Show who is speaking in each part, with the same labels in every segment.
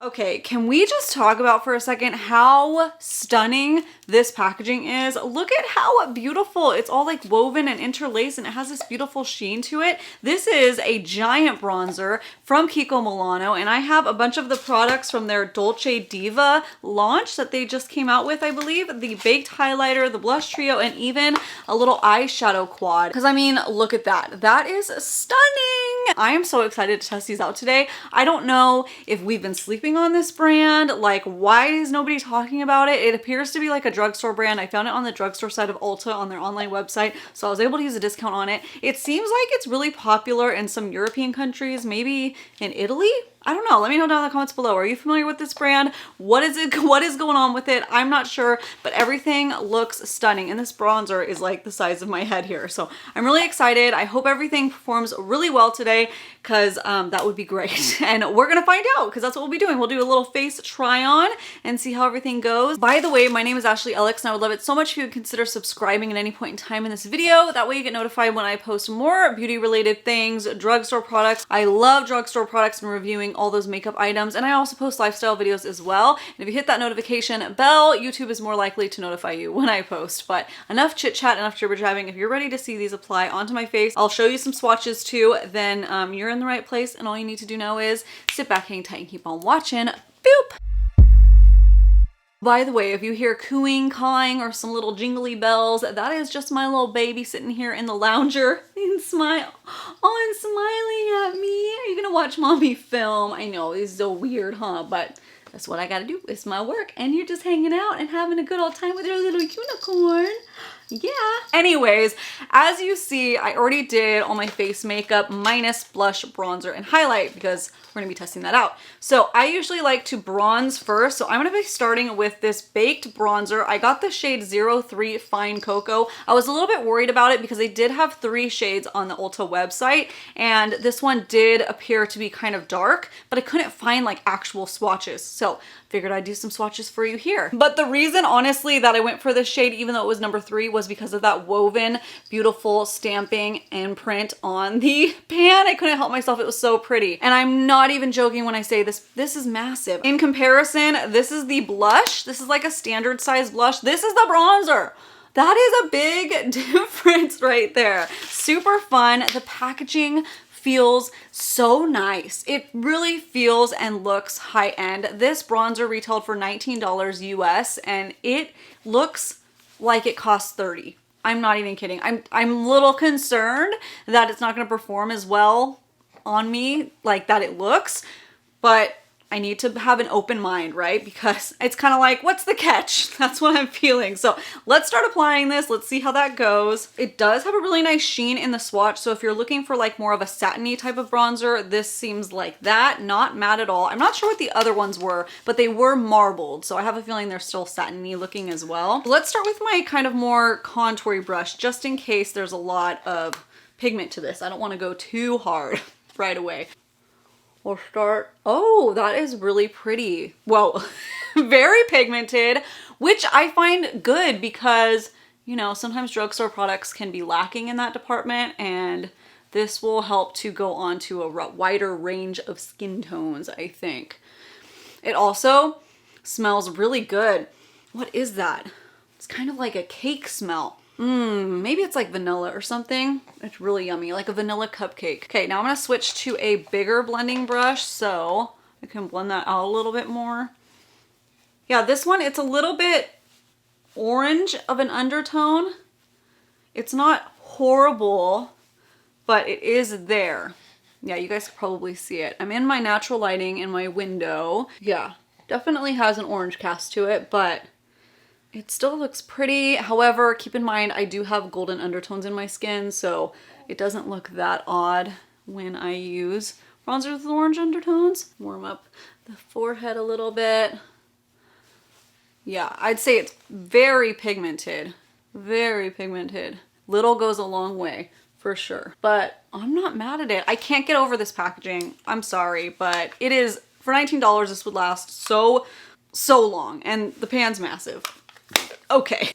Speaker 1: Okay, can we just talk about for a second how stunning this packaging is? Look at how beautiful. It's all like woven and interlaced and it has this beautiful sheen to it. This is a giant bronzer from Kiko Milano, and I have a bunch of the products from their Dolce Diva launch that they just came out with, I believe. The baked highlighter, the blush trio, and even a little eyeshadow quad. Because I mean, look at that. That is stunning. I am so excited to test these out today. I don't know if we've been sleeping on this brand. Like, why is nobody talking about it? It appears to be like a drugstore brand. I found it on the drugstore side of Ulta on their online website, so I was able to use a discount on it. It seems like it's really popular in some European countries, maybe in Italy. I don't know. Let me know down in the comments below. Are you familiar with this brand? What is it? What is going on with it? I'm not sure, but everything looks stunning. And this bronzer is like the size of my head here. So I'm really excited. I hope everything performs really well today, because that would be great. And we're going to find out, because that's what we'll be doing. We'll do a little face try on and see how everything goes. By the way, my name is Ashley Ellix, and I would love it so much if you would consider subscribing at any point in time in this video. That way you get notified when I post more beauty related things, drugstore products. I love drugstore products and reviewing all those makeup items, and I also post lifestyle videos as well. And if you hit that notification bell, YouTube is more likely to notify you when I post. But enough chit chat, enough jibber jabbing. If you're ready to see these apply onto my face, I'll show you some swatches too. Then you're in the right place, and all you need to do now is sit back, hang tight, and keep on watching. Boop! By the way, if you hear cooing, cawing, or some little jingly bells, that is just my little baby sitting here in the lounger and smiling at me. Are you gonna watch mommy film? I know, it's so weird, huh? But that's what I gotta do. It's my work, and you're just hanging out and having a good old time with your little unicorn. Yeah. Anyways, as you see, I already did all my face makeup minus blush, bronzer, and highlight, because we're gonna be testing that out. So I usually like to bronze first. So I'm gonna be starting with this baked bronzer. I got the shade 03 Fine Cocoa. I was a little bit worried about it because they did have 3 shades on the Ulta website, and this one did appear to be kind of dark, but I couldn't find like actual swatches. So figured I'd do some swatches for you here. But the reason, honestly, that I went for this shade, even though it was number 3, was because of that woven, beautiful stamping and print on the pan. I couldn't help myself. It was so pretty. And I'm not even joking when I say this is massive. In comparison, this is the blush. This is like a standard size blush. This is the bronzer. That is a big difference right there. Super fun. The packaging feels so nice. It really feels and looks high-end. This bronzer retailed for $19 US, and it looks like it costs $30. I'm not even kidding. I'm a little concerned that it's not going to perform as well on me like that it looks, but I need to have an open mind, right? Because it's kind of like, what's the catch? That's what I'm feeling. So let's start applying this. Let's see how that goes. It does have a really nice sheen in the swatch. So if you're looking for like more of a satiny type of bronzer, this seems like that. Not matte at all. I'm not sure what the other ones were, but they were marbled. So I have a feeling they're still satiny looking as well. Let's start with my kind of more contoury brush, just in case there's a lot of pigment to this. I don't want to go too hard right away. We'll start. Oh, that is really pretty. Whoa, very pigmented, which I find good because, you know, sometimes drugstore products can be lacking in that department, and this will help to go on to a wider range of skin tones, I think. It also smells really good. What is that? It's kind of like a cake smell. Maybe it's like vanilla or something. It's really yummy, like a vanilla cupcake. Okay, now I'm gonna switch to a bigger blending brush so I can blend that out a little bit more. Yeah, this one, it's a little bit orange of an undertone. It's not horrible, but it is there. Yeah, you guys can probably see it. I'm in my natural lighting in my window. Yeah, definitely has an orange cast to it, but it still looks pretty. However, keep in mind, I do have golden undertones in my skin, so it doesn't look that odd when I use bronzer with orange undertones. Warm up the forehead a little bit. Yeah, I'd say it's very pigmented. Very pigmented. Little goes a long way, for sure. But I'm not mad at it. I can't get over this packaging. I'm sorry, but it is, for $19, this would last so long. And the pan's massive. Okay,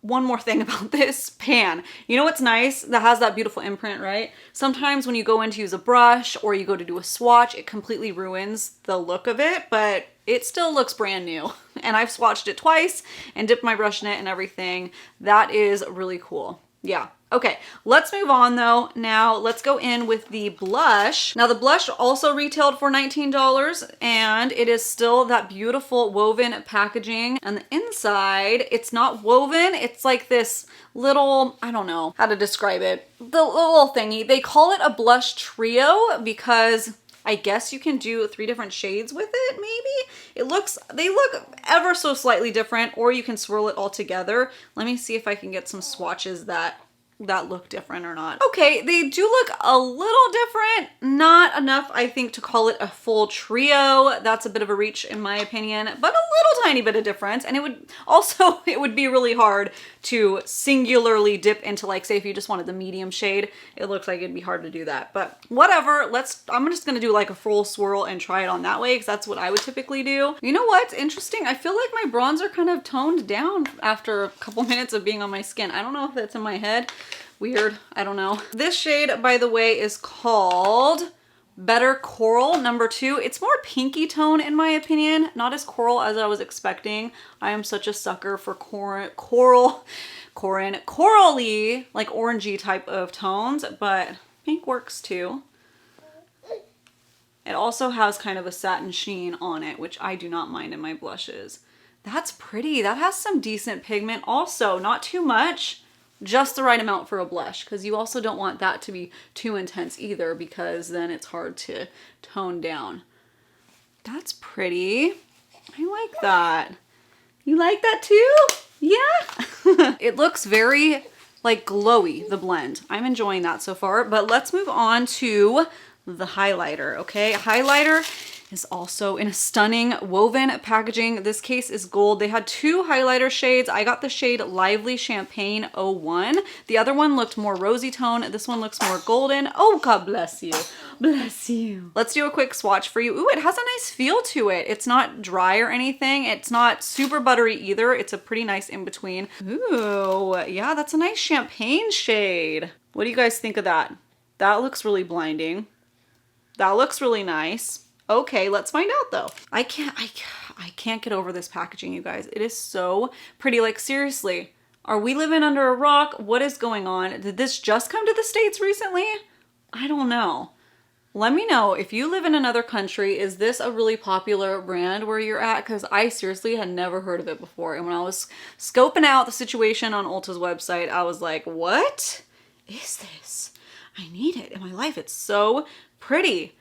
Speaker 1: one more thing about this pan. You know what's nice? That has that beautiful imprint, right? Sometimes when you go in to use a brush or you go to do a swatch, it completely ruins the look of it, but it still looks brand new. And I've swatched it twice and dipped my brush in it and everything. That is really cool. Yeah. Okay, let's move on though. Now let's go in with the blush. Now the blush also retailed for $19 and it is still that beautiful woven packaging. And the inside, it's not woven. It's like this little, I don't know how to describe it. The little thingy. They call it a blush trio because I guess you can do 3 different shades with it, maybe? They look ever so slightly different, or you can swirl it all together. Let me see if I can get some swatches that look different or not. Okay, they do look a little different. Not enough, I think, to call it a full trio. That's a bit of a reach in my opinion, but a little tiny bit of difference. And it would be really hard to singularly dip into, like, say if you just wanted the medium shade, it looks like it'd be hard to do that. But whatever, I'm just gonna do like a full swirl and try it on that way because that's what I would typically do. You know what's interesting? I feel like my bronzer kind of toned down after a couple minutes of being on my skin. I don't know if that's in my head. Weird, I don't know. This shade, by the way, is called Better Coral number 2. It's more pinky tone in my opinion, not as coral as I was expecting. I am such a sucker for corally, like orangey type of tones, but pink works too. It also has kind of a satin sheen on it, which I do not mind in my blushes. That's pretty. That has some decent pigment also, not too much. Just the right amount for a blush, because you also don't want that to be too intense either, because then it's hard to tone down. That's pretty. I like that. You like that too? Yeah. It looks very like glowy, the blend. I'm enjoying that so far, but let's move on to the highlighter, okay? Highlighter is also in a stunning woven packaging. This case is gold. They had 2 highlighter shades. I got the shade Lively Champagne 01. The other one looked more rosy tone. This one looks more golden. Oh, God bless you. Bless you. Let's do a quick swatch for you. Ooh, it has a nice feel to it. It's not dry or anything. It's not super buttery either. It's a pretty nice in between. Ooh, yeah, that's a nice champagne shade. What do you guys think of that? That looks really blinding. That looks really nice. Okay, let's find out though. I can't get over this packaging, you guys. It is so pretty. Like, seriously, are we living under a rock? What is going on? Did this just come to the States recently? I don't know. Let me know if you live in another country. Is this a really popular brand where you're at? Because I seriously had never heard of it before. And when I was scoping out the situation on Ulta's website, I was like, what is this? I need it in my life. It's so pretty.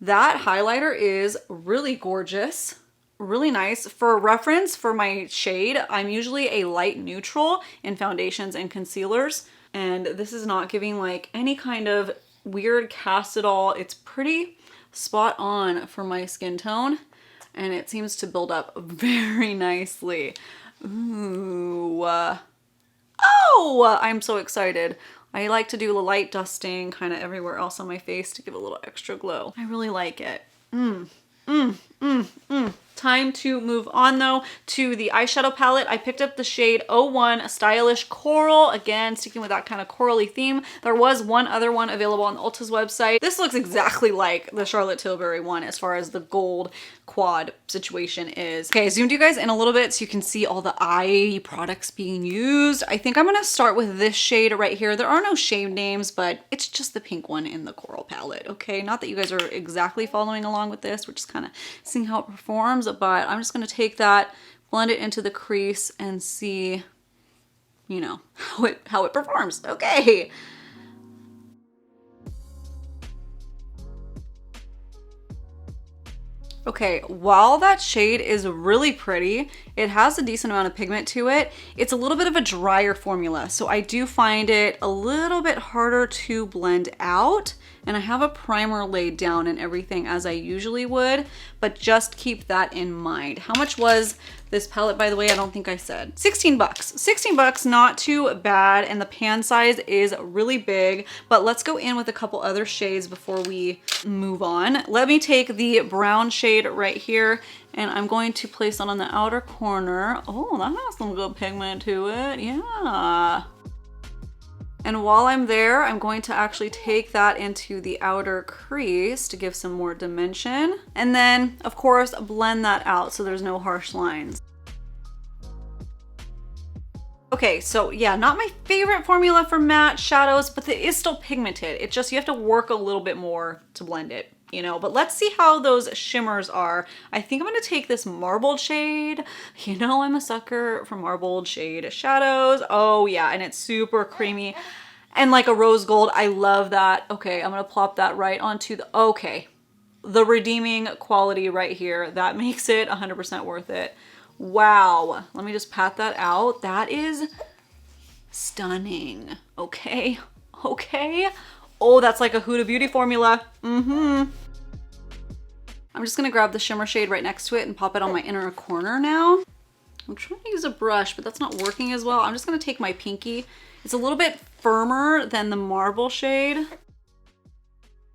Speaker 1: That highlighter is really gorgeous, really nice. For reference, for my shade, I'm usually a light neutral in foundations and concealers, and this is not giving like any kind of weird cast at all. It's pretty spot on for my skin tone, and it seems to build up very nicely. Ooh. Oh, I'm so excited. I like to do a light dusting kind of everywhere else on my face to give a little extra glow. I really like it. Time to move on though to the eyeshadow palette. I picked up the shade 01 Stylish Coral. Again, sticking with that kind of corally theme. There was one other one available on Ulta's website. This looks exactly like the Charlotte Tilbury one as far as the gold quad situation is. Okay, I zoomed you guys in a little bit so you can see all the eye products being used. I think I'm gonna start with this shade right here. There are no shade names, but it's just the pink one in the coral palette, okay? Not that you guys are exactly following along with this. We're just kind of seeing how it performs, but I'm just gonna take that, blend it into the crease and see, you know, how it performs. Okay. Okay, while that shade is really pretty, it has a decent amount of pigment to it. It's a little bit of a drier formula, so I do find it a little bit harder to blend out. And I have a primer laid down and everything as I usually would, but just keep that in mind. How much was this palette, by the way? I don't think I said. 16 bucks. 16 bucks, not too bad. And the pan size is really big, but let's go in with a couple other shades before we move on. Let me take the brown shade right here, and I'm going to place it on the outer corner. Oh, that has some good pigment to it. Yeah. And while I'm there, I'm going to actually take that into the outer crease to give some more dimension. And then, of course, blend that out so there's no harsh lines. Okay, so yeah, not my favorite formula for matte shadows, but it is still pigmented. It just, you have to work a little bit more to blend it, you know, but let's see how those shimmers are. I think I'm gonna take this marbled shade. You know, I'm a sucker for marbled shade shadows. Oh yeah, and it's super creamy and like a rose gold. I love that. Okay, I'm gonna plop that right onto the, okay, the redeeming quality right here. That makes it 100% worth it. Wow, let me just pat that out. That is stunning. Okay, okay. Oh, that's like a Huda Beauty formula. I'm just gonna grab the shimmer shade right next to it and pop it on my inner corner now. I'm trying to use a brush, but that's not working as well. I'm just gonna take my pinky. It's a little bit firmer than the marble shade.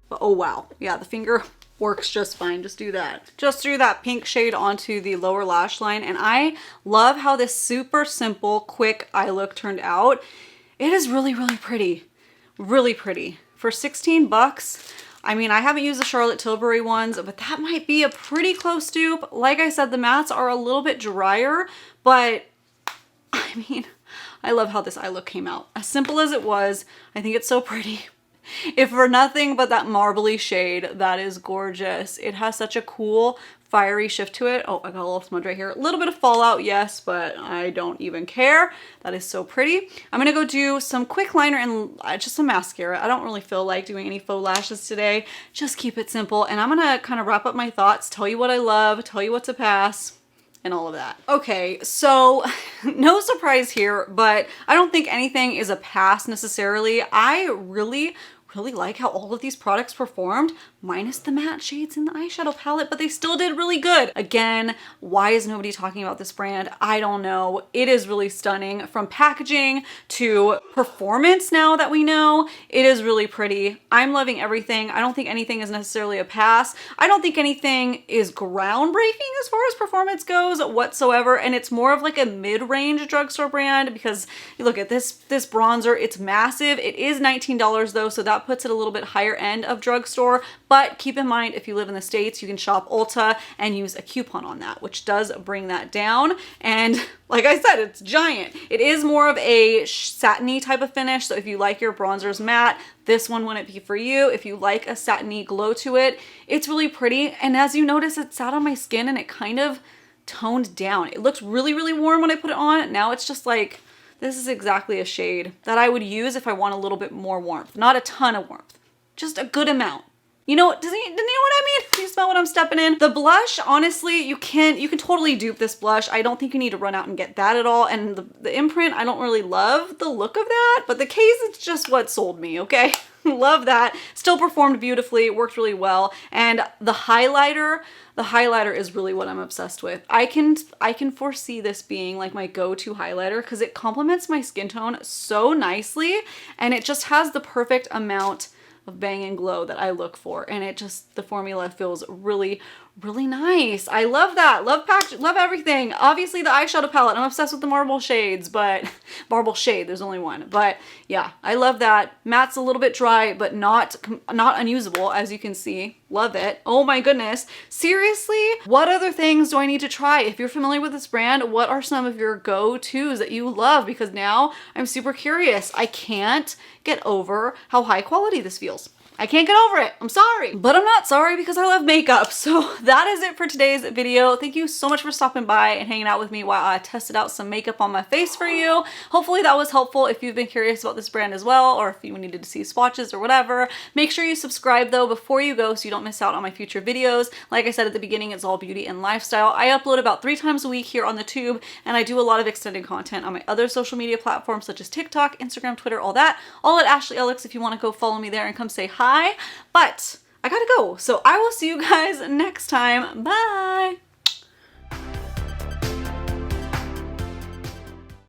Speaker 1: But oh wow, yeah, the finger works just fine. Just do that. Just threw that pink shade onto the lower lash line, and I love how this super simple, quick eye look turned out. It is really, really pretty. Really pretty. For 16 bucks, I mean, I haven't used the Charlotte Tilbury ones, but that might be a pretty close dupe. Like I said, the mattes are a little bit drier, but I mean, I love how this eye look came out. As simple as it was, I think it's so pretty. If for nothing but that marbly shade, that is gorgeous. It has such a cool, fiery shift to it. Oh, I got a little smudge right here. A little bit of fallout, yes, but I don't even care. That is so pretty. I'm gonna go do some quick liner and just some mascara. I don't really feel like doing any faux lashes today. Just keep it simple. And I'm gonna kind of wrap up my thoughts, tell you what I love, tell you what's a pass, and all of that. Okay, so no surprise here, but I don't think anything is a pass necessarily. I really like how all of these products performed, minus the matte shades in the eyeshadow palette, but they still did really good. Again, why is nobody talking about this brand? I don't know. It is really stunning. From packaging to performance, now that we know, it is really pretty. I'm loving everything. I don't think anything is necessarily a pass. I don't think anything is groundbreaking as far as performance goes whatsoever, and it's more of like a mid-range drugstore brand because you look at this bronzer, it's massive. It is $19 though, so that puts it a little bit higher end of drugstore, but keep in mind, if you live in the States, you can shop Ulta and use a coupon on that, which does bring that down. And like I said, it's giant. It is more of a satiny type of finish, so if you like your bronzers matte, this one wouldn't be for you. If you like a satiny glow to it, it's really pretty. And as you notice, it sat on my skin and it kind of toned down. It looks really, really warm when I put it on. Now it's just like, this is exactly a shade that I would use if I want a little bit more warmth. Not a ton of warmth, just a good amount. You know, does you know what I mean? Do you smell what I'm stepping in? The blush, honestly, you can totally dupe this blush. I don't think you need to run out and get that at all. And the imprint, I don't really love the look of that, but the case is just what sold me, okay? Love that. Still performed beautifully. It worked really well. And the highlighter is really what I'm obsessed with. I can foresee this being like my go-to highlighter because it complements my skin tone so nicely, and it just has the perfect amount of bang and glow that I look for. And it just, the formula feels really, really nice. I love that. Love package, love everything. Obviously the eyeshadow palette, I'm obsessed with the marble shades, but marble shade, there's only one. But yeah, I love that. Matte's a little bit dry, but not unusable, as you can see. Love it. Oh my goodness. Seriously, what other things do I need to try? If you're familiar with this brand, what are some of your go-tos that you love? Because now I'm super curious. I can't get over how high quality this feels. I can't get over it. I'm sorry, but I'm not sorry because I love makeup. So that is it for today's video. Thank you so much for stopping by and hanging out with me while I tested out some makeup on my face for you. Hopefully that was helpful if you've been curious about this brand as well, or if you needed to see swatches or whatever. Make sure you subscribe though before you go so you don't miss out on my future videos. Like I said at the beginning, it's all beauty and lifestyle. I upload about 3 times a week here on the tube, and I do a lot of extended content on my other social media platforms such as TikTok, Instagram, Twitter, all that. All at Ashley Ellix if you want to go follow me there and come say hi. high, but I gotta go. So I will see you guys next time. Bye.